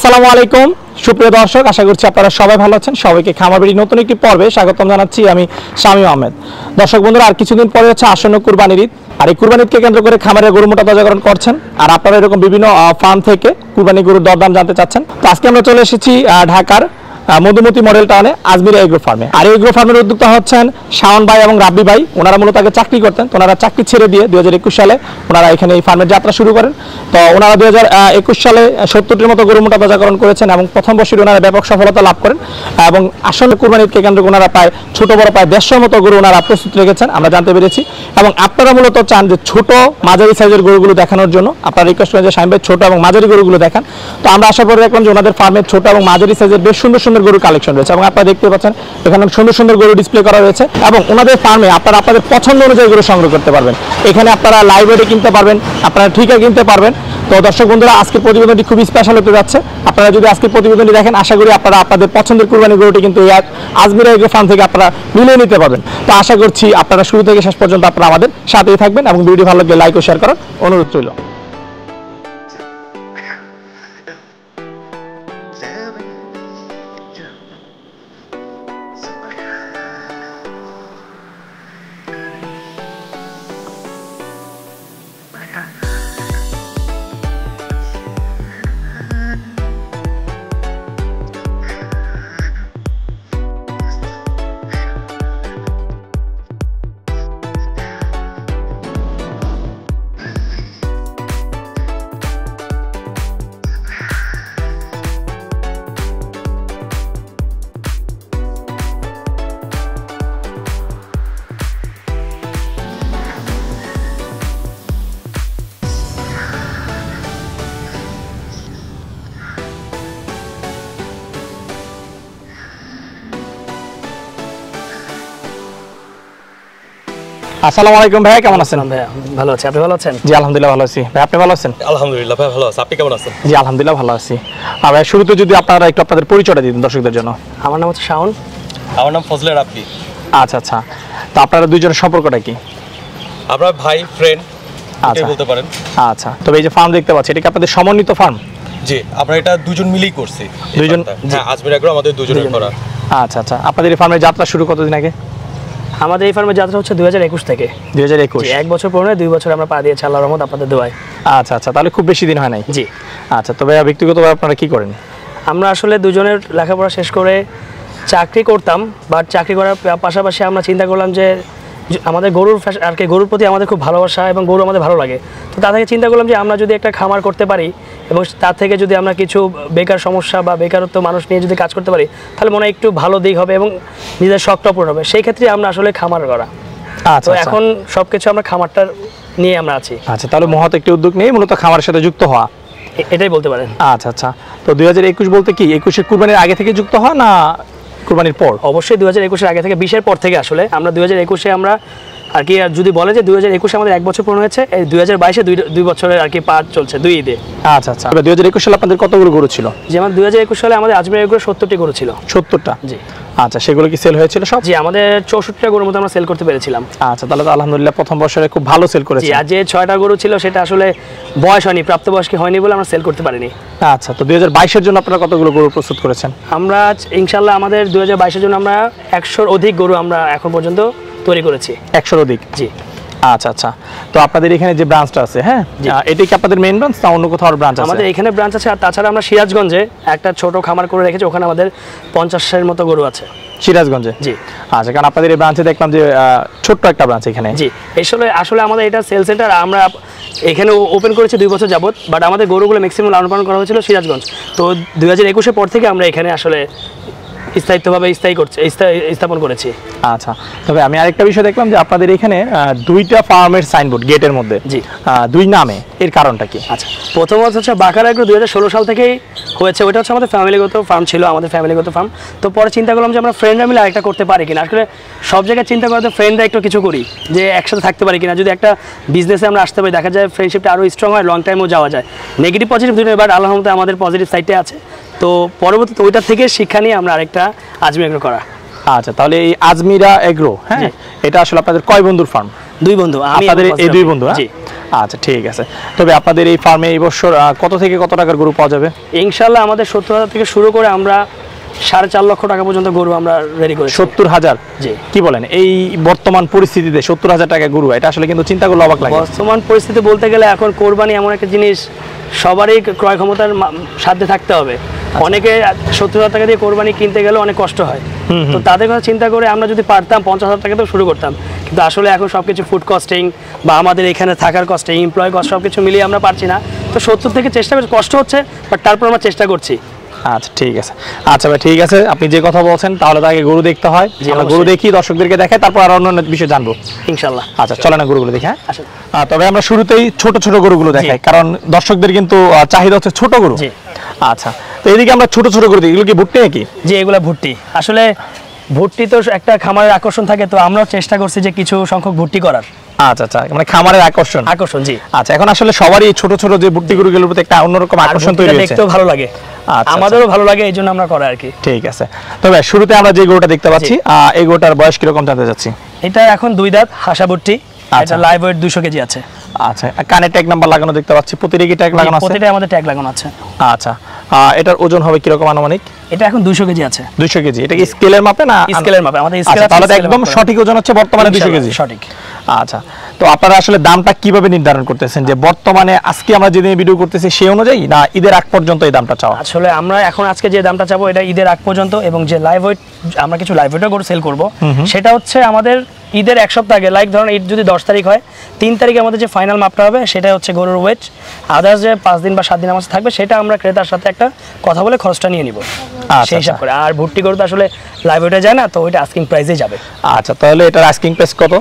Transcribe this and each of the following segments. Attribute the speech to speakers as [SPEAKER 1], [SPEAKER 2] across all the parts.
[SPEAKER 1] আসসালামু আলাইকুম সুপ্রিয় দর্শক, আশা করছি আপনারা সবাই ভালো আছেন। সবাইকে খামারবাড়ির নতুন একটি পর্বে স্বাগতম জানাচ্ছি আমি শামীম আহমেদ। দর্শক বন্ধুরা, আর কিছুদিন পরে হচ্ছে আসন্ন কুরবানির ঈদ। আর এই কুরবানির ঈদকে কেন্দ্র করে খামারের গরু মোটা তাজাকরণ করছেন, আর আপনারা এরকম বিভিন্ন ফার্ম থেকে কুরবানি গরুর দরদাম জানতে চাচ্ছেন। তো আজকে আমরা চলে এসেছি ঢাকার মধুমতি মডেল টাউনে আজমিরা এগ্রো ফার্মে। আর এগ্রো ফার্মের উদ্যোক্তা হচ্ছেন শাওন ভাই এবং রাব্বি ভাই। ওনারা মূলত আগে চাকরি করতেন, তো ওনারা চাকরি ছেড়ে দিয়ে 2021 সালে ওনারা এখানে এই ফার্মের যাত্রা শুরু করেন। তো ওনারা 2021 সালে 70টির মতো গরু মোটা তাজাকরণ করেছেন এবং প্রথম বছরই ওনারা ব্যাপক সফলতা লাভ করেন। এবং আসন্ন কুরবানি ঈদকে কেন্দ্র করে ওনারা প্রায় ছোট বড় প্রায় 150 মতো গরু ওনারা প্রস্তুত রেখেছেন, আমরা জানতে পেরেছি। এবং আপনারা মূলত চান যে ছোট মাঝারি সাইজের গরুগুলো দেখানোর জন্য, আপনারা রিকোয়েস্ট করেন যে শামীম ভাই ছোট এবং মাঝারি গরুগুলো দেখান। তো আমরা আশা করে দেখলাম যে ওনাদের ফার্মে ছোট এবং মাঝারি সাইজের বেশ সুন্দর সুন্দর গরুর কালেকশন রয়েছে এবং আপনারা দেখতে পাচ্ছেন এখানে সুন্দর সুন্দর গরু ডিসপ্লে করা রয়েছে। এবং ওনাদের ফার্মে আপনারা আপনাদের পছন্দ অনুযায়ী গরু সংগ্রহ করতে পারবেন। এখানে আপনারা লাইভ ওয়েটে কিনতে পারবেন, আপনারা ঠিকা কিনতে পারবেন। তো দর্শক বন্ধুরা, আজকের প্রতিবেদনটি খুবই স্পেশাল হতে যাচ্ছে। আপনারা যদি আজকের প্রতিবেদনটি দেখেন, আশা করি আপনারা আপনাদের পছন্দের কুরবানি গরুটি কিন্তু এই আজমিরা এগ্রো ফার্ম থেকে আপনারা মিলিয়ে নিতে পারবেন। তো আশা করছি আপনারা শুরু থেকে শেষ পর্যন্ত আপনারা আমাদের সাথেই থাকবেন এবং ভিডিও ভালো লাগলে লাইক ও শেয়ার করার অনুরোধ রইল। আসসালামু আলাইকুম ভাই, কেমন আছেন?
[SPEAKER 2] ভাই ভালো আছি, আপনি ভালো আছেন?
[SPEAKER 1] জি আলহামদুলিল্লাহ ভালো আছি। ভাই আপনি ভালো আছেন?
[SPEAKER 3] আলহামদুলিল্লাহ ভাই ভালো আছি, আপনি কেমন আছেন?
[SPEAKER 1] জি আলহামদুলিল্লাহ ভালো আছি। আর ভাই শুরুতে যদি আপনারা একটু আপনাদের পরিচয়টা দিতেন দর্শকদের জন্য।
[SPEAKER 2] আমার নাম হচ্ছে শাওন।
[SPEAKER 3] আমার নাম ফজলে রাব্বি।
[SPEAKER 1] আচ্ছা আচ্ছা, তো আপনারা দুইজনের সম্পর্কটা কি?
[SPEAKER 3] আমরা ভাই ফ্রেন্ড
[SPEAKER 1] আচ্ছা
[SPEAKER 3] বলতে পারেন।
[SPEAKER 1] আচ্ছা, তবে এই যে ফার্ম দেখতে পাচ্ছি, এটা কি আপনাদের সমন্বিত ফার্ম?
[SPEAKER 3] জি, আমরা এটা দুজন মিলেই করছি।
[SPEAKER 1] দুইজন?
[SPEAKER 3] হ্যাঁ, আজমিরা এগ্রো আমাদের দুজনের করা।
[SPEAKER 1] আচ্ছা আচ্ছা, আপনাদের এই ফার্মের যাত্রা শুরু কতদিন আগে?
[SPEAKER 2] আমাদের এই ফার্মের যাত্রা হচ্ছে 2021 থেকে।
[SPEAKER 1] 2021?
[SPEAKER 2] 1 বছর পরে 2 বছর আমরা পা দিয়েছি আল্লাহর রহমত, আপনাদের দোয়ায়।
[SPEAKER 1] আচ্ছা আচ্ছা, তাহলে খুব বেশি দিন হয় নাই।
[SPEAKER 2] জি
[SPEAKER 1] আচ্ছা, তবে ব্যক্তিগতভাবে আপনারা কি করেন?
[SPEAKER 2] আমরা আসলে দুজনের লেখাপড়া শেষ করে চাকরি করতাম, বাট চাকরি করার পাশাপাশি আমরা চিন্তা করলাম যে আমাদের গরুর আর কি গরুর প্রতি আমাদের খুব ভালোবাসা এবং গরু আমাদের ভালো লাগে। তো তা থেকে চিন্তা করলাম যে আমরা যদি একটা খামার করতে পারি এবং তার থেকে যদি আমরা কিছু বেকার সমস্যা বা বেকারত্ব মানুষ নিয়ে যদি কাজ করতে পারি, তাহলে মনে হয় একটু ভালো দিক হবে এবং নিজের শখটা পূরণ হবে। সেই ক্ষেত্রে আমরা আসলে খামার করা।
[SPEAKER 1] আচ্ছা,
[SPEAKER 2] তো এখন সবকিছু আমরা খামারটার নিয়ে আমরা আছি।
[SPEAKER 1] আচ্ছা, তাহলে মহৎ একটি উদ্যোগ নিয়ে মূলত খামারের সাথে যুক্ত হওয়া,
[SPEAKER 2] এটাই বলতে পারেন।
[SPEAKER 1] আচ্ছা আচ্ছা, তো 2021 বলতে কি 21 কুরবানির আগে থেকে যুক্ত হওয়া না কুরবানির পর?
[SPEAKER 2] অবশ্যই 2021 আগে থেকে, 20 পর থেকে আসলে আমরা 2021 আমরা আর কি যদি বলে যে 2021 আমাদের 1 বছর পূর্ণ হয়েছে, এই 2022 2 বছরের আর কি পার চলছে 2 ঈদে।
[SPEAKER 1] আচ্ছা আচ্ছা, 2021 সালে আপনাদের কতগুলো গরু ছিল?
[SPEAKER 2] যেমন 2021 সালে আমাদের আজমিরা এগ্রো 70টি গরু ছিল।
[SPEAKER 1] 70টা?
[SPEAKER 2] জি।
[SPEAKER 1] আচ্ছা, সেগুলো কি সেল হয়েছিল সব?
[SPEAKER 2] জি, আমাদের 64টা গরুর মতো আমরা সেল করতে পেরেছিলাম।
[SPEAKER 1] আচ্ছা, তাহলে তো আলহামদুলিল্লাহ প্রথম বছরে খুব ভালো সেল করেছে।
[SPEAKER 2] জি, আর যে 6টা গরু ছিল সেটা আসলে বয়স হয়নি, প্রাপ্তবয়স্ক হয়নি বলে আমরা সেল করতে পারিনি।
[SPEAKER 1] আচ্ছা, তো 2022 এর জন্য আপনারা কতগুলো গরু প্রস্তুত করেছেন?
[SPEAKER 2] আমরা ইনশাআল্লাহ আমাদের 2022 এর জন্য আমরা 100-র অধিক গরু আমরা এখন পর্যন্ত তৈরি করেছি।
[SPEAKER 1] 100-র অধিক?
[SPEAKER 2] জি।
[SPEAKER 1] আচ্ছা আচ্ছা, তো আপনাদের এখানে যে ব্রাঞ্চটা আছে, হ্যাঁ, এটা কি আপনাদের মেইন ব্রাঞ্চ না অন্য কোথাও ব্রাঞ্চ আছে?
[SPEAKER 2] আমাদের এখানে ব্রাঞ্চ আছে, আর তাছাড়া আমরা সিরাজগঞ্জে একটা ছোট খামার করে রেখেছি, ওখানে আমাদের 50-এর মতো গরু আছে।
[SPEAKER 1] সিরাজগঞ্জে? জি। আচ্ছা, কারণ আপনাদের এই ব্রাঞ্চে দেখলাম যে ছোট্ট একটা ব্রাঞ্চ এখানে।
[SPEAKER 2] জি, আসলে আমাদের এটা সেল সেন্টার আমরা এখানে ওপেন করেছি 2 বছর যাবত, বাট আমাদের গরুগুলো ম্যাক্সিমাম লালন পালন করা হয়েছিল সিরাজগঞ্জ। তো 2021 পর থেকে আমরা এখানে আসলে স্থায়িত্বভাবে স্থাপন করেছি।
[SPEAKER 1] আচ্ছা, তবে আমি আরেকটা বিষয় দেখলাম যে আপনাদের এখানে 2টা ফার্মের সাইনবোর্ড গেটের মধ্যে।
[SPEAKER 2] জি।
[SPEAKER 1] 2 নামে, এর কারণটা কি?
[SPEAKER 2] আচ্ছা, প্রথমত হচ্ছে বাকারা এগ্রো 2016 সাল থেকেই হয়েছে, ওইটা হচ্ছে আমাদের ফ্যামিলিগত ফার্ম ছিল, আমাদের ফ্যামিলিগত ফার্ম। তো পরে চিন্তা করলাম যে আমরা ফ্রেন্ডরা মিলে আরেকটা করতে পারি কিনা। আসলে সব জায়গায় চিন্তা করতে ফ্রেন্ডরা একটু কিছু করি যে একসাথে থাকতে পারি কিনা, যদি একটা বিজনেসে আমরা আসতে পারি, দেখা যায় ফ্রেন্ডশিপটা আরও স্ট্রং হয়, লং টাইমও যাওয়া যায়। নেগেটিভ পজিটিভ দুটোই, বাট আলহামদুলিল্লাহ আমাদের পজিটিভ সাইডে আছে। তো পরবর্তীতে ওইটা থেকে শিক্ষা নিয়ে আমরা আরেকটা আজমিরা এগ্রো করা।
[SPEAKER 1] আচ্ছা, তাহলে এই আজমিরা এগ্রো, হ্যাঁ, এটা আসলে আপনাদের কয় বন্ধুর ফার্ম?
[SPEAKER 2] 2 বন্ধু।
[SPEAKER 1] আপনাদের এই 2 বন্ধু? জি। আচ্ছা ঠিক আছে। তবে আপনাদের এই ফার্মে এই বছর কত থেকে কত টাকার গরু পাওয়া যাবে?
[SPEAKER 2] ইনশাল্লাহ আমাদের 70,000 থেকে শুরু করে আমরা 4.5 লক্ষ টাকা পর্যন্ত গরু আমরা রেডি করি।
[SPEAKER 1] 70,000?
[SPEAKER 2] জি।
[SPEAKER 1] কি বলেন, এই বর্তমান পরিস্থিতিতে 70,000 টাকা গরু, এটা আসলে কিন্তু চিন্তা করলে অবাক লাগে।
[SPEAKER 2] বর্তমান পরিস্থিতি বলতে গেলে এখন কোরবানি এমন একটা জিনিস, সবারই ক্রয় ক্ষমতার সাথে থাকতে হবে। অনেকে 70,000 টাকা দিয়ে কোরবানি কিনতে গেলে অনেক কষ্ট হয়, তো তাদের কথা চিন্তা করে আমরা যদি পারতাম 50,000 টাকা তো শুরু করতাম, কিন্তু আসলে এখন সবকিছু ফুড কস্টিং বা আমাদের এখানে থাকার কস্টিং, এমপ্লয় কস্ট সবকিছু মিলিয়ে আমরা পারছি না। তো 70 থেকে চেষ্টা করছি, কষ্ট হচ্ছে বাট তারপর আমরা চেষ্টা করছি।
[SPEAKER 1] আচ্ছা ঠিক আছে। আচ্ছা ভাই ঠিক আছে, আপনি যে কথা বলছেন তাহলে তো আগে গরু দেখতে হয়, আমরা গরু দেখি, দর্শকদেরকে দেখাই, তারপর আর অন্যান্য বিষয় জানবো
[SPEAKER 2] ইনশাল্লাহ।
[SPEAKER 1] আচ্ছা চলেন না গরুগুলো দেখি। হ্যাঁ
[SPEAKER 2] আসুন।
[SPEAKER 1] তবে আমরা শুরুতেই ছোট ছোট গরুগুলো দেখাই, কারণ দর্শকদের কিন্তু চাহিদা হচ্ছে ছোট গরু।
[SPEAKER 2] জি।
[SPEAKER 1] আচ্ছা, তো এইদিকে আমরা ছোট ছোট গরু দেখি, এগুলো কি ভুট্টি নাকি?
[SPEAKER 2] যে এগুলা ভুট্টি, আসলে ভুট্টি তো একটা খামারের আকর্ষণ থাকে, তো আমরাও চেষ্টা করছি যে কিছু সংখ্যক ভুট্টি করার।
[SPEAKER 1] আচ্ছা আচ্ছা, মানে খামারের আকর্ষণ।
[SPEAKER 2] আকর্ষণ, জি।
[SPEAKER 1] আচ্ছা, এখন আসলে সবারই ছোট ছোট যে ভুট্টি গরুগুলোর প্রতি একটা অন্যরকম আকর্ষণ তৈরি হয়েছে,
[SPEAKER 2] দেখতেও ভালো লাগে,
[SPEAKER 1] আচ্ছা,
[SPEAKER 2] আমাদেরও ভালো লাগে, এই জন্য আমরা করা আর কি।
[SPEAKER 1] ঠিক আছে। তবে শুরুতে আমরা যে গরুটা দেখতে পাচ্ছি, এই গরুটার বয়স কিরকম জানতে চাচ্ছি?
[SPEAKER 2] এটা এখন 2 দাঁত হাসা ভুট্টি, এটা লাইভ ওয়েট 200 কেজি আছে।
[SPEAKER 1] আচ্ছা, কানে ট্যাগ নাম্বার লাগানো দেখতে পাচ্ছি, প্রতিটা কি ট্যাগ লাগানো আছে?
[SPEAKER 2] প্রতিটা আমাদের ট্যাগ লাগানো আছে।
[SPEAKER 1] আচ্ছা, এটার ওজন হবে কিরকম আনুমানিক?
[SPEAKER 2] এটা এখন 200 কেজি আছে।
[SPEAKER 1] 200 কেজি? এটা কি স্কেলের মাপে না?
[SPEAKER 2] স্কেলের মাপে, আমাদের স্কেল আছে।
[SPEAKER 1] তাহলে তো একদম সঠিক ওজন হচ্ছে বর্তমানে 200 কেজি।
[SPEAKER 2] সঠিক।
[SPEAKER 1] আচ্ছা, তো আপনারা আসলে দামটা কিভাবে নির্ধারণ করতেছেন, যে বর্তমানে আজকে আমরা যেদিন ভিডিও করতেছি সেই অনুযায়ী, না ঈদের আগ পর্যন্ত এই দামটা চাও?
[SPEAKER 2] আসলে আমরা এখন আজকে যে দামটা চাবো এটা ঈদের আগ পর্যন্ত, এবং যে লাইভ ওয়েট আমরা কিছু লাইভ ওয়েটও গরু সেল করব, সেটা হচ্ছে আমাদের ঈদের 1 সপ্তাহ আগে, লাইক ধরুন ঈদ যদি 10 তারিখ হয়, 3 তারিখে আমাদের যে ফাইনাল মাপটা হবে সেটা হচ্ছে গরুর ওয়েট। আদার্স যে 5 দিন বা 7 দিন আমার থাকবে সেটা আমরা ক্রেতার সাথে একটা কথা বলে খরচটা নিয়ে নিব সেই হিসাব করে। আর ভুট্টি গরু তো আসলে লাইভ ওয়েটে যায় না, তো ওইটা আস্কিং প্রাইসে যাবে।
[SPEAKER 1] আচ্ছা, তাহলে এটার আস্কিং প্রাইস কত?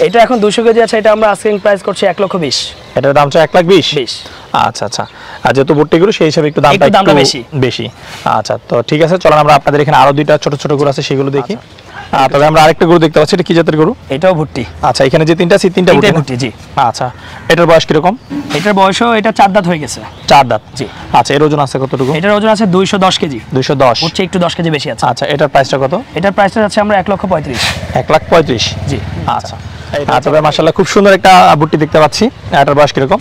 [SPEAKER 2] এটা এখন 200 কেজি আছে, এটা আমরা আস্কিং প্রাইস করছি 1,20,000।
[SPEAKER 1] এটার দাম চাই 1,20,000। আচ্ছা আচ্ছা, আর যেহেতু ভুট্টি গরু সেই হিসাবে একটু দামটা বেশি। আচ্ছা, তো ঠিক আছে, চলেন আমরা আপনাদের এখানে আরো দুইটা ছোট ছোট গরু আছে সেগুলো দেখি। তবে আমরা আরেকটা গরু দেখতে পাচ্ছি, এটা কি জাতের গরু?
[SPEAKER 2] এটাও ভুট্টি।
[SPEAKER 1] আচ্ছা, এখানে যে তিনটা আছে, তিনটা
[SPEAKER 2] ভুট্টি। জি।
[SPEAKER 1] আচ্ছা, এটার বয়স কিরকম?
[SPEAKER 2] এটার বয়সও এটা 4 দাঁত হয়ে গেছে।
[SPEAKER 1] 4 দাঁত?
[SPEAKER 2] জি।
[SPEAKER 1] আচ্ছা, এর ওজন আছে কতটুকু?
[SPEAKER 2] এটার ওজন আছে 210 কেজি।
[SPEAKER 1] 210?
[SPEAKER 2] হচ্ছে একটু 10 কেজি বেশি আছে।
[SPEAKER 1] আচ্ছা, এটার প্রাইসটা কত?
[SPEAKER 2] এটার প্রাইসটা যাচ্ছে আমরা 1,35,000।
[SPEAKER 1] 1,35,000?
[SPEAKER 2] জি।
[SPEAKER 1] আচ্ছা, তবে মাশাআল্লাহ খুব সুন্দর একটা ভুট্টি দেখতে পাচ্ছি। এটার বয়স কিরকম?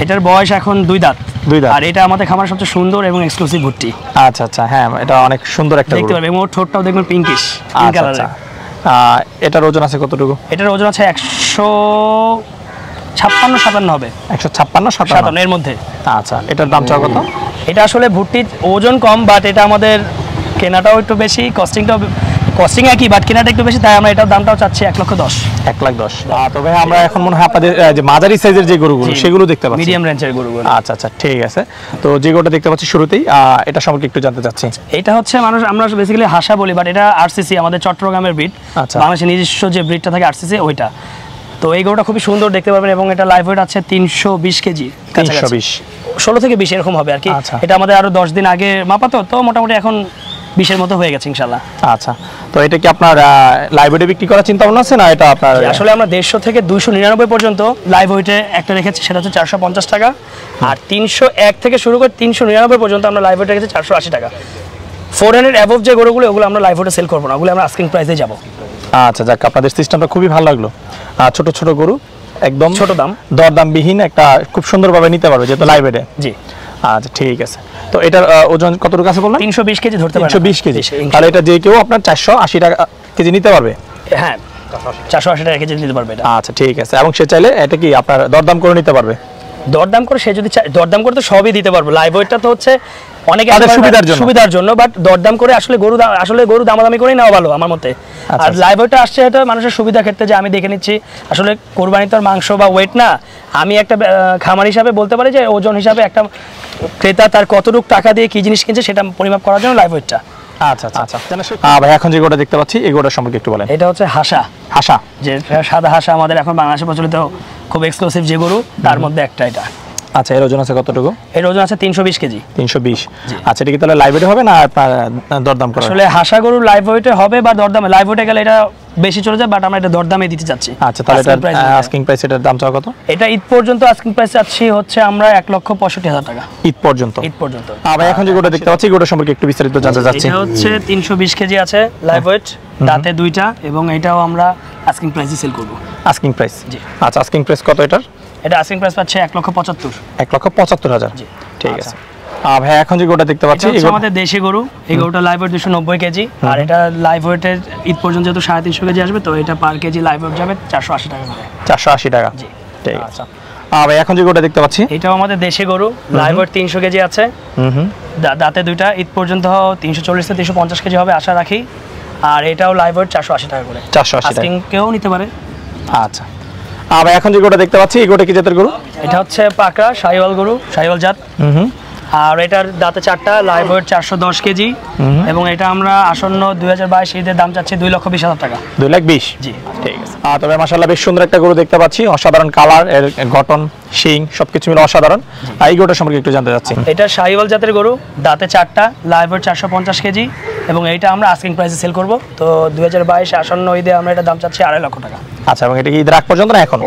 [SPEAKER 2] এটার বয়স এখন 2 দাঁত।
[SPEAKER 1] 2 দাঁত?
[SPEAKER 2] আর এটা আমাদের খামারের সবচেয়ে সুন্দর এবং এক্সক্লুসিভ ভুট্টি।
[SPEAKER 1] আচ্ছা আচ্ছা, হ্যাঁ, এটা অনেক সুন্দর একটা
[SPEAKER 2] দেখতে পারবেন, এবং ওর ঠোঁটটাও দেখবেন পিঙ্কিশ কালারের।
[SPEAKER 1] এটার ওজন আছে কতটুকু?
[SPEAKER 2] এটার ওজন আছে 156-57 হবে।
[SPEAKER 1] 156-57
[SPEAKER 2] এর মধ্যে।
[SPEAKER 1] আচ্ছা, এটার দাম চাও কত?
[SPEAKER 2] এটা আসলে ভুট্টির ওজন কম, বাট এটা আমাদের কেনাটাও একটু বেশি, কস্টিং একই, বাট কেনাটা একটু বেশি, তাই আমরা এটার দামটাও চাচ্ছি 1,10,000।
[SPEAKER 1] 1,10,000। তবে আমরা এখন মনে হয় আপনাদের যে মাঝারি সাইজের যে গরুগুলো সেগুলো দেখতে পাচ্ছি,
[SPEAKER 2] মিডিয়াম রেঞ্জের গরুগুলো।
[SPEAKER 1] আচ্ছা আচ্ছা, ঠিক আছে। তো যে গরুটা দেখতে পাচ্ছি শুরুতেই, এটা সম্পর্কে একটু জানতে চাচ্ছি।
[SPEAKER 2] এটা হচ্ছে আমরা বেসিক্যালি হাসা বলি, বাট এটা আরসিসি, আমাদের চট্টগ্রামের ব্রিড।
[SPEAKER 1] আচ্ছা।
[SPEAKER 2] বাংলাদেশের নিজস্ব যে ব্রিডটা থাকে আরসিসি, ওইটা। তো এই গরুটা খুবই সুন্দর দেখতে পারবেন, এবং এটা লাইভ ওয়েট আছে 320 কেজি।
[SPEAKER 1] 320?
[SPEAKER 2] 16 থেকে 20 এরকম হবে আর কি।
[SPEAKER 1] আচ্ছা।
[SPEAKER 2] এটা আমাদের আরো 10 দিন আগে মাপাতো, তো মোটামুটি এখন 20-এর মতো হয়ে গেছে ইনশাআল্লাহ।
[SPEAKER 1] আচ্ছা, তো এটা কি আপনার লাইভ ওয়েটে বিক্রি করার চিন্তা ভাবনা আছে, না এটা আপনার?
[SPEAKER 2] আসলে আমরা 150 থেকে 299 পর্যন্ত লাইভ ওয়েটে একটা রেখেছি, সেটা হচ্ছে 450 টাকা। আর 301 থেকে শুরু করে 399 পর্যন্ত আমরা লাইভ ওয়েটে রেখেছি 480 টাকা। 400 অ্যাবভ যে গরুগুলো, ওগুলো আমরা লাইভ ওয়েটে সেল করবো না, ওগুলো আমরা আস্কিং প্রাইসে যাব।
[SPEAKER 1] আচ্ছা, যাক, আপনাদের সিস্টেমটা খুবই ভালো লাগলো। ছোট ছোট গরু একদম
[SPEAKER 2] ছোট দাম,
[SPEAKER 1] দরদামবিহীন একটা খুব সুন্দরভাবে নিতে পারবে যেহেতু লাইভ ওয়েটে।
[SPEAKER 2] জি।
[SPEAKER 1] আচ্ছা, ঠিক আছে। তো এটার ওজন কতটুকু আছে বললেন?
[SPEAKER 2] 320 কেজি ধরতে পারেন।
[SPEAKER 1] 320 কেজি? তাহলে এটা যে কেউ আপনার 480 টাকা কেজি নিতে পারবে?
[SPEAKER 2] হ্যাঁ, 480 টাকা কেজি নিতে পারবে এটা।
[SPEAKER 1] আচ্ছা, ঠিক আছে। এবং সে চাইলে এটা কি আপনার দরদাম করে নিতে পারবে?
[SPEAKER 2] দরদাম করে সে যদি দরদাম করে তো সবই দিতে পারবো। লাইভ ওয়েটটা তো হচ্ছে অনেকে সুবিধার জন্য, বাট দরদাম করে আসলে গরু দামাদামি করেই নেওয়া ভালো আমার মতে। আর লাইভ ওয়েটটা আসছে এটা মানুষের সুবিধা ক্ষেত্রে, যে আমি দেখে নিচ্ছি আসলে কোরবানি তো মাংস বা ওয়েট না, আমি একটা খামার হিসাবে বলতে পারি যে ওজন হিসাবে একটা ক্রেতা তার কতটুকু টাকা দিয়ে কি জিনিস কিনছে সেটা পরিমাপ করার জন্য লাইভ ওয়েটটা।
[SPEAKER 1] আচ্ছা আচ্ছা, ভাই এখন যে গরুটা দেখতে পাচ্ছি এই গরুটার সম্পর্কে একটু বলেন।
[SPEAKER 2] এটা হচ্ছে হাসা।
[SPEAKER 1] হাসা?
[SPEAKER 2] যে সাদা হাসা আমাদের এখন বাংলাদেশে প্রচলিত খুব এক্সক্লুসিভ যে গরু, তার মধ্যে একটা এটা।
[SPEAKER 1] আচ্ছা, এর ওজন আছে কতটুকু?
[SPEAKER 2] এর ওজন আছে 320 কেজি।
[SPEAKER 1] 320? আচ্ছা, এটা কি তাহলে লাইভ ওয়েটে হবে না আপনার দরদাম করা?
[SPEAKER 2] আসলে হাসা গরু লাইভ ওয়েটে হবে বা দরদামে, লাইভ ওয়েটে গেলে এটা বেশি চলে যায়, বাট আমরা এটা দরদামে দিতে চাচ্ছি।
[SPEAKER 1] আচ্ছা, তাহলে এটা আস্কিং প্রাইস, এটার দাম চাও কত?
[SPEAKER 2] এটা ঈদ পর্যন্ত আস্কিং প্রাইস চাচ্ছি হচ্ছে আমরা 1,65,000 টাকা।
[SPEAKER 1] ঈদ পর্যন্ত?
[SPEAKER 2] ঈদ পর্যন্ত।
[SPEAKER 1] ভাই এখন যে গরুটা দেখতে পাচ্ছি গরুটা সম্পর্কে একটু বিস্তারিত জানতে চাচ্ছি।
[SPEAKER 2] এটা হচ্ছে 320 কেজি আছে লাইভ ওয়েট, দাঁতে 2টা, এবং এটাও আমরা আস্কিং প্রাইসে সেল করব।
[SPEAKER 1] Asking price?
[SPEAKER 2] জি।
[SPEAKER 1] আচ্ছা, আস্কিং প্রাইস কত এটার?
[SPEAKER 2] এটা আস্কিং প্রাইস পাচ্ছে 1,75,000।
[SPEAKER 1] 1,75,000।
[SPEAKER 2] জি।
[SPEAKER 1] ঠিক
[SPEAKER 2] আচ্ছা।
[SPEAKER 1] আছে। ভাই এখন যে গরুটা দেখতে পাচ্ছি
[SPEAKER 2] এটা হচ্ছে আমাদের দেশি গরু। এই গরুটা লাইভ ওয়েট 290 কেজি, আর এটা লাইভ ওয়েটের ঈদ পর্যন্ত যেহেতু 350 কেজি আসবে, তো এটা পার কেজি লাইভ ওয়েট যাবে 480 টাকা করে।
[SPEAKER 1] 480 টাকা।
[SPEAKER 2] জি।
[SPEAKER 1] ঠিক আছে। ভাই এখন যে গরুটা দেখতে পাচ্ছি,
[SPEAKER 2] এটাও আমাদের দেশি গরু, লাইভ ওয়েট 300 কেজি আছে। দাঁতে দুইটা, ঈদ পর্যন্ত 340 থেকে 350 কেজি হবে আশা রাখি। আর এটাও লাইভ ওয়েট 480 টাকা করে।
[SPEAKER 1] 480 টাকা।
[SPEAKER 2] আস্কিং কেউ নিতে পারে।
[SPEAKER 1] আচ্ছা। ভাই এখন যে গরুটা দেখতে পাচ্ছি, এই গরুটা কি জাতের গরু?
[SPEAKER 2] এটা হচ্ছে পাকড়া শাহিওয়াল গরু, শাহিওয়াল জাত। আর এটার দাঁতে 4টা, লাইভ ওয়েট 410 কেজি। এবং এটা আমরা আসন্ন 2022 ঈদের দাম চাচ্ছি 2,20,000 টাকা।
[SPEAKER 1] 2,20,000।
[SPEAKER 2] জি।
[SPEAKER 1] ঠিক আছে। তবে মাশাআল্লাহ বেশ সুন্দর একটা গরু দেখতে পাচ্ছি, অসাধারণ কালার, এর গঠন, শিং সবকিছু মিলে অসাধারণ। এই গরুটা সম্পর্কে একটু জানতে চাচ্ছি।
[SPEAKER 2] এটা শাহিওয়াল জাতের গরু, দাঁতে 4টা, লাইভ ওয়েট 450 কেজি। এবং এইটা আমরা আস্কিং প্রাইসে সেল করব। তো 2022 আসন্ন ঈদে আমরা এটা দাম চাচ্ছি 2.5 লক্ষ টাকা।
[SPEAKER 1] আচ্ছা, এবং এটা কি ঈদের আগ পর্যন্ত না এখন?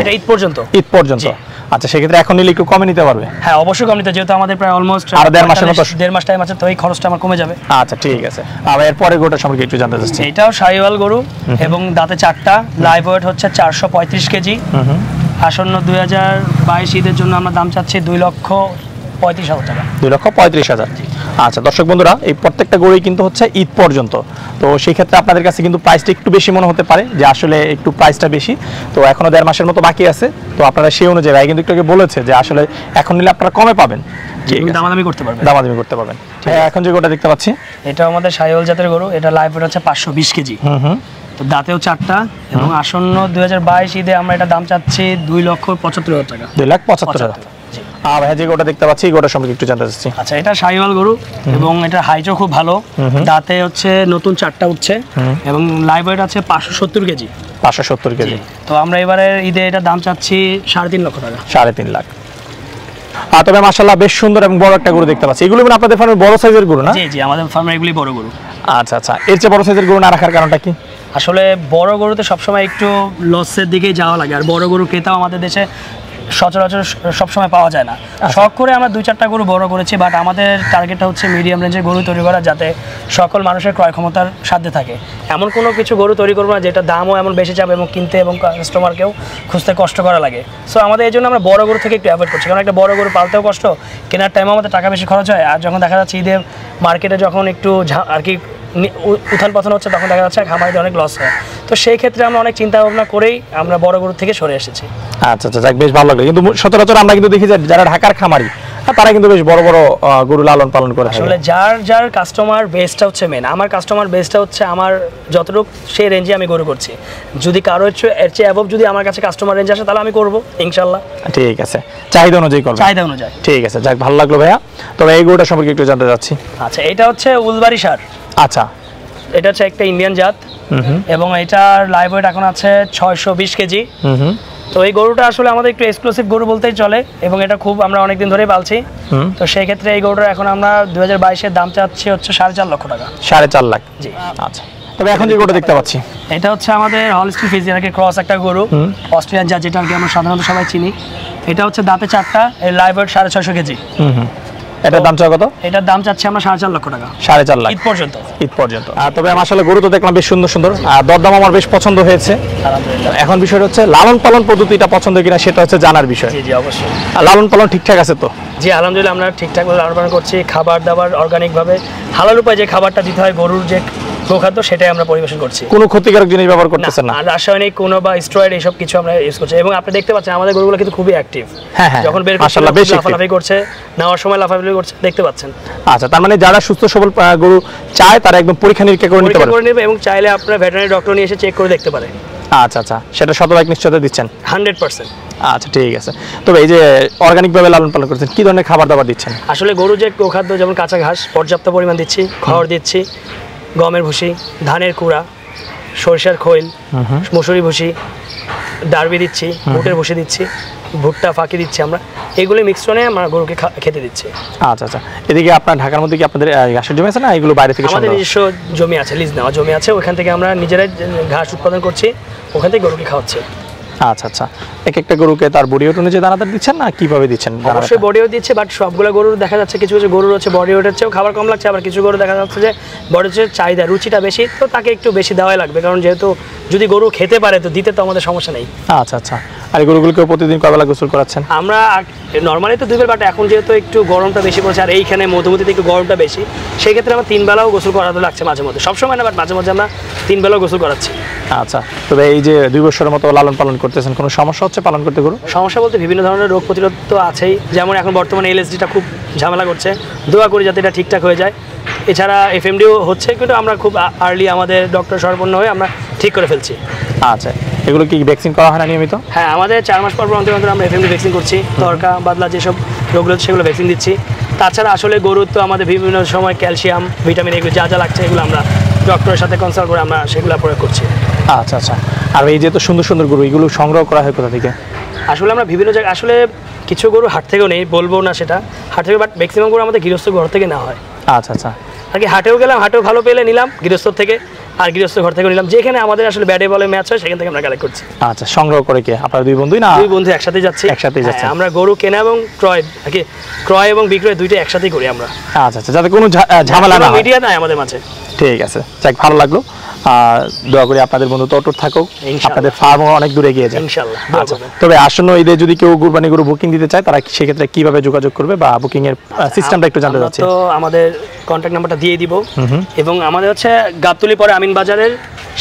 [SPEAKER 2] এটা ঈদ পর্যন্ত।
[SPEAKER 1] ঈদ পর্যন্ত। আচ্ছা, সেক্ষেত্রে এখন নিলে একটু কমে নিতে পারবে?
[SPEAKER 2] হ্যাঁ, অবশ্যই কম নিতে, যেহেতু আমাদের প্রায় অলমোস্ট
[SPEAKER 1] আর 1.5 মাসের মতো।
[SPEAKER 2] 1.5 মাস টাইম আছে, তো এই খরচটা আমার কমে যাবে।
[SPEAKER 1] আচ্ছা, ঠিক আছে। আবার এরপরে গরুটা সম্পর্কে একটু জানতে চাচ্ছি।
[SPEAKER 2] এটাও শাহিওয়াল গরু এবং দাঁতে 4টা, লাইভ ওয়েট হচ্ছে 435 কেজি। আসন্ন 2022 ঈদের জন্য আমরা দাম চাচ্ছি 2,35,000 টাকা।
[SPEAKER 1] 2,35,000। আচ্ছা দর্শক বন্ধুরা, এই প্রত্যেকটা গরুই কিন্তু হচ্ছে ঈদ পর্যন্ত। তো সেই ক্ষেত্রে আপনাদের কাছে কিন্তু প্রাইসটা একটু বেশি মনে হতে পারে, যে আসলে একটু প্রাইসটা বেশি। তো এখনো 1.5 মাসের মতো বাকি আছে। তো আপনারা সেই অনুযায়ী ভাই কিন্তু একটু আগে বলেছে যে আসলে এখন নিলে আপনারা কমে পাবেন। ঠিক আছে,
[SPEAKER 2] দামাদামি করতে পারবেন।
[SPEAKER 1] দামাদামি করতে পারবেন। এখন যে গরুটা দেখতে পাচ্ছি,
[SPEAKER 2] এটা আমাদের শাহিওয়াল জাতের গরু। এটা লাইভ ওয়েট হচ্ছে 520 কেজি। তো দাঁতেও 4টা, এবং আসন্ন 2022 ঈদে আমরা এটা দাম চাচ্ছি 2,75,000 টাকা।
[SPEAKER 1] 2,75,000। ভাই যে গরুটা দেখতে পাচ্ছি, এই গরুটার সম্পর্কে একটু জানতে চাচ্ছি।
[SPEAKER 2] আচ্ছা, এটা শাহিওয়াল গরু এবং এটা হাইটও খুব ভালো। দাঁতে হচ্ছে নতুন 4টা উঠছে, এবং লাইভ ওয়েট আছে 570 কেজি।
[SPEAKER 1] 570 কেজি।
[SPEAKER 2] তো আমরা এবারে ঈদে এটা দাম চাচ্ছি 3.5 লক্ষ টাকা।
[SPEAKER 1] 3.5 লাখ। তবে মাশাআল্লাহ বেশ সুন্দর এবং বড় একটা গরু দেখতে পাচ্ছি। এগুলো মানে আপনাদের ফার্মে বড় সাইজের গরু না?
[SPEAKER 2] জি জি, আমাদের ফার্মে এগুলি বড় গরু।
[SPEAKER 1] আচ্ছা আচ্ছা, এর চেয়ে বড় সাইজের গরু না রাখার কারণটা কি?
[SPEAKER 2] আসলে বড় গরুতে সবসময় একটু লসের দিকেই যাওয়া লাগে, আর বড় গরু ক্রেতাও আমাদের দেশে সচরাচর সবসময় পাওয়া যায় না। শখ করে আমরা 2-4টা গরু বড় করেছি, বাট আমাদের টার্গেটটা হচ্ছে মিডিয়াম রেঞ্জের গরু তৈরি করা, যাতে সকল মানুষের ক্রয় ক্ষমতার সাধ্যে থাকে। এমন কোনো কিছু গরু তৈরি করবো না যেটা দামও এমন বেশি যাবে এবং কিনতে এবং কাস্টমারকেও খুঁজতে কষ্ট করা লাগে। সো আমাদের এই জন্য আমরা বড় গরু থেকে একটু অ্যাভয়েড করছি, কারণ একটা বড় গরু পালতেও কষ্ট, কেনার টাইমও আমাদের টাকা বেশি খরচ হয়। আর যখন দেখা যাচ্ছে ঈদে মার্কেটে যখন একটু আর কি উত্থান পতন হচ্ছে, তখন দেখা যাচ্ছে খামারিদের অনেক লস হয়। তো সেই ক্ষেত্রে আমরা অনেক চিন্তা ভাবনা করেই আমরা বড় গরু থেকে সরে এসেছি।
[SPEAKER 1] আচ্ছা আচ্ছা, যাক বেশ ভালো লাগলো। কিন্তু সচরাচর আমরা কিন্তু দেখি যে যারা ঢাকার খামারি, তারা কিন্তু বেশ বড় বড় গরু লালন পালন করে।
[SPEAKER 2] আসলে যার কাস্টমার বেসটা হচ্ছে মেন। আমার কাস্টমার বেসটা হচ্ছে আমার যতটুকু সেই রেঞ্জে আমি গরু করছি। যদি কারো এর চেয়ে অ্যাবভ যদি আমার কাছে কাস্টমার রেঞ্জ আসে, তাহলে আমি করবো ইনশাল্লাহ।
[SPEAKER 1] ঠিক আছে, চাহিদা অনুযায়ী করবো।
[SPEAKER 2] চাহিদা অনুযায়ী।
[SPEAKER 1] ঠিক আছে, যাক ভালো লাগলো ভাইয়া। তবে এই গরুটা সম্পর্কে একটু জানতে চাচ্ছি।
[SPEAKER 2] আচ্ছা, এটা হচ্ছে উলবাড়ি সার।
[SPEAKER 1] আচ্ছা,
[SPEAKER 2] এটা হচ্ছে একটা ইন্ডিয়ান জাত, এবং এটার লাইভ ওয়েট এখন আছে 620 কেজি। তো এই গরুটা আসলে আমাদের একটু এক্সক্লুসিভ গরু বলতেই চলে, এবং এটা খুব আমরা অনেকদিন ধরেই পালছি। তো সেই ক্ষেত্রে এই গরুটার এখন আমরা 2022-এর দাম চাচ্ছি হচ্ছে 4.5 লক্ষ টাকা।
[SPEAKER 1] 4.5 লাখ।
[SPEAKER 2] জি।
[SPEAKER 1] আচ্ছা, তবে এখন যে গরুটা দেখতে পাচ্ছি,
[SPEAKER 2] এটা হচ্ছে আমাদের হলস্টিন ফ্রিজিয়ানকে ক্রস একটা গরু, অস্ট্রেলিয়ান জাত, যেটা আর কি আমরা সাধারণত সবাই চিনি। এটা হচ্ছে দাঁতে 4টা, এর লাইভ ওয়েট 650 কেজি।
[SPEAKER 1] এটার দাম চাও কত?
[SPEAKER 2] এটার দাম চাচ্ছি আমরা 4.5 লক্ষ টাকা।
[SPEAKER 1] 4.5 লাখ
[SPEAKER 2] ঈদ পর্যন্ত।
[SPEAKER 1] ঈদ পর্যন্ত। তবে আসলে গরু তো দেখলাম বেশ সুন্দর সুন্দর, আর দরদাম আমার বেশ পছন্দ হয়েছে।
[SPEAKER 2] আলহামদুলিল্লাহ।
[SPEAKER 1] এখন বিষয়টা হচ্ছে লালন পালন পদ্ধতিটা পছন্দ কিনা, সেটা হচ্ছে জানার বিষয়।
[SPEAKER 2] জি জি, অবশ্যই।
[SPEAKER 1] লালন পালন ঠিকঠাক আছে তো?
[SPEAKER 2] জি আলহামদুলিল্লাহ, আমরা ঠিকঠাকভাবে লালন পালন করছি। খাবার দাবার অর্গানিকভাবে হালাল উপায়ে যে খাবারটা দিতে হয় গরুর, যে গোখাদ্য, সেটাই আমরা পরিবেশন করছি।
[SPEAKER 1] কোনো ক্ষতিকারক জিনিস ব্যবহার করতেছেন না?
[SPEAKER 2] আর রাসায়নিক কোনো বা স্টেরয়েড এইসব কিছু আমরা ইউজ করছি। এবং আপনি দেখতে পাচ্ছেন আমাদের গরুগুলো কিন্তু খুবই অ্যাক্টিভ।
[SPEAKER 1] হ্যাঁ হ্যাঁ,
[SPEAKER 2] যখন বের করছে
[SPEAKER 1] মাশাআল্লাহ বেশ
[SPEAKER 2] লাফালাফি করছে, নেওয়ার সময় লাফালাফি করছে, দেখতে পাচ্ছেন।
[SPEAKER 1] আচ্ছা, তার মানে যারা সুস্থ সবল গরু চায়, তারা একদম পরীক্ষা নিরীক্ষা করে নিতে পারে।
[SPEAKER 2] করে নেবে, এবং চাইলে আপনার ভেটেরিনারি ডক্টর নিয়ে এসে চেক করে দেখতে পারে।
[SPEAKER 1] আচ্ছা আচ্ছা, সেটা শতভাগ নিশ্চয়তা দিচ্ছেন?
[SPEAKER 2] 100%।
[SPEAKER 1] আচ্ছা, ঠিক আছে। তবে এই যে অর্গানিক ভাবে লালন পালন করছেন, কি ধরনের খাবার দাবার দিচ্ছেন?
[SPEAKER 2] আসলে গরু যে গোখাদ্য, যেমন কাঁচা ঘাস পর্যাপ্ত পরিমাণ দিচ্ছি, খড় দিচ্ছি, গমের ভুসি, ধানের কুড়া, সরিষার খৈল, মসুরি ভুসি, ডারবি দিচ্ছি, বুটের ভুসি দিচ্ছি, ভুট্টা ফাঁকি দিচ্ছি। আমরা এগুলি মিশ্রণে আমরা গরুকে খেতে দিচ্ছি।
[SPEAKER 1] আচ্ছা আচ্ছা, এদিকে আপনার ঢাকার মধ্যে কি আপনাদের ঘাসের জমি আছে না এগুলো বাইরে থেকে?
[SPEAKER 2] আমাদের নিজস্ব জমি আছে, লিজ নেওয়া জমি আছে, ওখান থেকে আমরা নিজেরাই ঘাস উৎপাদন করছি, ওখান থেকে গরুকে খাওয়াচ্ছি।
[SPEAKER 1] আচ্ছা আচ্ছা, এক একটা গরুকে তার বডি ওয়েট অনুযায়ী দানাদার দিচ্ছেন না কিভাবে দিচ্ছেন?
[SPEAKER 2] অবশ্যই বডি ওয়েট দিচ্ছে, বাট সবগুলো গরুর দেখা যাচ্ছে কিছু কিছু গরুর হচ্ছে বডি ওয়েটের চেয়েও খাবার কম লাগছে, আবার কিছু গরু দেখা যাচ্ছে যে বডি ওয়েটের চাহিদা রুচিটা বেশি, তো তাকে একটু বেশি দেওয়াই লাগবে, কারণ যেহেতু যদি গরু খেতে পারে তো দিতে তো আমাদের সমস্যা নেই।
[SPEAKER 1] আচ্ছা আচ্ছা। আর এই গরুগুলোকে প্রতিদিন কয়বেলা গোসল করাচ্ছেন?
[SPEAKER 2] আমরা নর্মালি তো 2 বেলা, বাট এখন যেহেতু একটু গরমটা বেশি পড়ছে আর এইখানে মধুমতিতে একটু গরমটা বেশি, সেই ক্ষেত্রে আমরা 3 বেলাও গোসল করাতে লাগছে মাঝে মধ্যে, সবসময় না বাট মাঝে মধ্যে আমরা 3 বেলাও গোসল করাচ্ছি।
[SPEAKER 1] আচ্ছা, তবে এই যে 2 বছরের মতো লালন পালন করতেছেন, কোনো সমস্যা হচ্ছে পালন করতে গরু?
[SPEAKER 2] সমস্যা বলতে বিভিন্ন ধরনের রোগ প্রতিরোধ তো আছেই, যেমন এখন বর্তমানে এলএসডিটা খুব ঝামেলা করছে, দোয়া করি যাতে এটা ঠিকঠাক হয়ে যায়। এছাড়া এফএমডিও হচ্ছে, কিন্তু আমরা খুব আর্লি আমাদের ডক্টর সরপন্ন হয়ে আমরা ঠিক করে ফেলছি।
[SPEAKER 1] আচ্ছা, এগুলো কি ভ্যাকসিন করা হয় না নিয়মিত?
[SPEAKER 2] হ্যাঁ, আমাদের 4 মাস পর অন্তর অন্তর আমরা এফএমডি ভ্যাকসিন করছি, তরকা বাদলা যেসব রোগগুলো সেগুলো ভ্যাকসিন দিচ্ছি। তাছাড়া আসলে গরুর তো আমাদের বিভিন্ন সময় ক্যালসিয়াম, ভিটামিন এগুলো যা যা লাগছে এগুলো আমরা ডক্টরের সাথে কনসাল্ট করে আমরা সেগুলো প্রয়োগ করছি।
[SPEAKER 1] আচ্ছা আচ্ছা। আর এই যে তো সুন্দর সুন্দর গরু, এগুলো সংগ্রহ করা হয় কোথা থেকে?
[SPEAKER 2] আসলে আমরা বিভিন্ন জায়গায়, আসলে কিছু গরু হাট থেকেও নেই, বলবো না সেটা হাট থেকে, বাট ম্যাক্সিমাম গরু আমাদের গৃহস্থ ঘর থেকে নেওয়া হয়।
[SPEAKER 1] আচ্ছা আচ্ছা।
[SPEAKER 2] আর কি হাটেও গেলাম, হাটেও ভালো পেলে নিলাম গৃহস্থ থেকে, আর গৃহস্থ ঘর থেকে নিলাম, যেখানে আমাদের আসলে ব্যাটে বলে ম্যাচ হয় সেখান থেকে আমরা কালেক্ট করছি।
[SPEAKER 1] আচ্ছা, সংগ্রহ করে কে আপনারা 2 বন্ধুই না?
[SPEAKER 2] 2 বন্ধু একসাথে যাচ্ছি।
[SPEAKER 1] একসাথেই যাচ্ছেন?
[SPEAKER 2] হ্যাঁ, আমরা গরু কেনা এবং ক্রয়, আর কি ক্রয় এবং বিক্রয় দুইটা একসাথেই করি আমরা।
[SPEAKER 1] আচ্ছা আচ্ছা, যাতে কোনো ঝামেলা না হয়।
[SPEAKER 2] মিডিয়া নাই আমাদের মাঝে।
[SPEAKER 1] ঠিক আছে, যাক, ভালো লাগলো। দোয়া করি আপনাদের বন্ধুত্ব অটুট থাকুক,
[SPEAKER 2] ইনশাআল্লাহ।
[SPEAKER 1] আপনাদের ফার্মও অনেক দূরে এগিয়ে যায়
[SPEAKER 2] ইনশাআল্লাহ।
[SPEAKER 1] আচ্ছা, তবে আসন্ন ঈদে যদি কেউ কুরবানি গরু বুকিং দিতে চায়, তারা সেক্ষেত্রে কিভাবে যোগাযোগ করবে বা বুকিং এর সিস্টেমটা একটু জানতে
[SPEAKER 2] আমরা
[SPEAKER 1] চাচ্ছি।
[SPEAKER 2] তো আমাদের কন্ট্যাক্ট নাম্বারটা দিয়ে দিব, এবং আমাদের হচ্ছে গাবতলী পরে আমিন বাজারের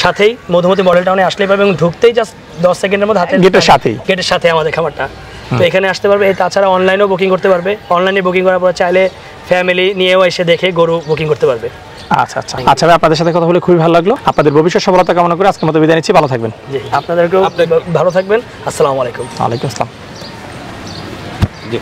[SPEAKER 2] সাথেই মধুমতি মডেল টাউনে আসলেই পারবে, এবং ঢুকতেই জাস্ট 10 সেকেন্ডের মধ্যে হাতে
[SPEAKER 1] গেটের সাথেই?
[SPEAKER 2] গেটের সাথে আমাদের খামারটা, তো এখানে আসতে পারবে। তাছাড়া অনলাইনেও বুকিং করতে পারবে, অনলাইনে বুকিং করার পর চাইলে ফ্যামিলি নিয়েও এসে দেখে গরু বুকিং করতে পারবে।
[SPEAKER 1] আচ্ছা আচ্ছা আচ্ছা ভাই, আপনাদের সাথে কথা বলে খুবই ভালো লাগলো। আপনাদের ভবিষ্যৎ সফলতা কামনা করে আজকের মতো বিদায় নিচ্ছি। ভালো থাকবেন।
[SPEAKER 2] জি, আপনাদেরকেও ভালো থাকবেন। আসসালামু আলাইকুম।
[SPEAKER 1] ওয়ালাইকুম আসসালাম।
[SPEAKER 3] জি।